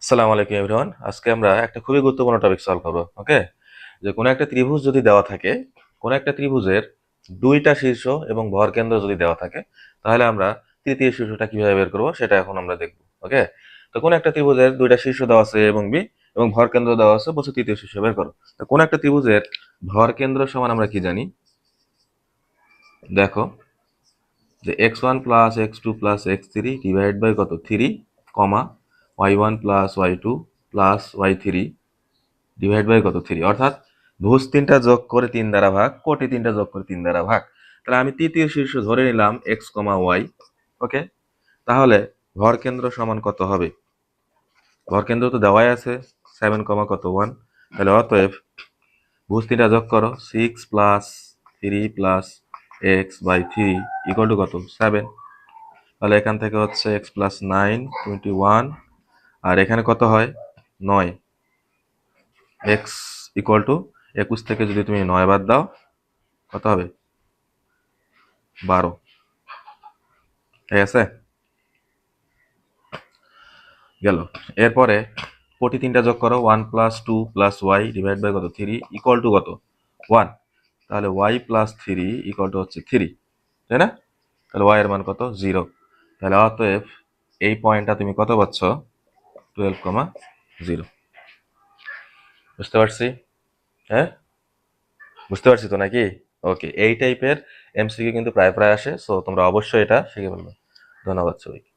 আসসালামু আলাইকুম এভরিওয়ান। আজকে আমরা একটা খুবই গুরুত্বপূর্ণ টপিক সলভ করব। ওকে, যে কোনো একটা ত্রিভুজ যদি দেওয়া থাকে, কোনো একটা ত্রিভুজের দুইটা শীর্ষ এবং ভরকেন্দ্র যদি দেওয়া থাকে, তাহলে আমরা তৃতীয় শীর্ষটা কিভাবে বের করব সেটা এখন আমরা দেখব। ওকে, তো কোনো একটা ত্রিভুজের দুইটা শীর্ষ দেওয়া আছে এবং বি এবং ভরকেন্দ্র দেওয়া আছে, বলছে তৃতীয় শীর্ষ বের করো। তো কোনো একটা ত্রিভুজের ভরকেন্দ্র সমান আমরা কি জানি? দেখো, যে x1 plus x2 plus x3 divide by কত 3 কমা y1 plus y2 plus y3 divide by কত 3, অর্থাৎ ভুজ তিনটা যোগ করে 3 দ্বারা ভাগ, কোটি তিনটা যোগ করে 3 দ্বারা ভাগ। তাহলে আমি তৃতীয় শীর্ষ ধরে নিলাম x, y। ওকে, তাহলে ভরকেন্দ্র সমান কত হবে? ভরকেন্দ্র তো দেওয়াই আছে 7, কত 1। তাহলে অতএব ভুজ তিনটা যোগ করো, 6 plus 3 plus x by 3 equal to কত 7। তাহলে এখান থেকে হচ্ছে এক্স প্লাস 9 21, আর এখানে কত হয় 9। এক্স ইকুয়াল টু 21 থেকে যদি তুমি 9 বাদ দাও কত হবে 12। ঠিক আছে, গেল। এরপরে কোটি তিনটা যোগ করো, 1 plus 2 plus y divide by কত 3 ইকুয়াল টু কত 1। তাহলে ওয়াই প্লাস 3 ইকুয়াল টু হচ্ছে 3, তাই না? তাহলে ওয়াই এর মান কত 0। তাহলে অতএব এই পয়েন্টটা তুমি কত পাচ্ছ 12,0। বুঝতে পারছি? হ্যাঁ, বুঝতে পারছি তো নাকি? ওকে, এই টাইপের এমসিকিউ কিন্তু প্রায় প্রায় আসে, সো তোমরা অবশ্যই এটা শিখে ফেলবে। ধন্যবাদ সবাইকে।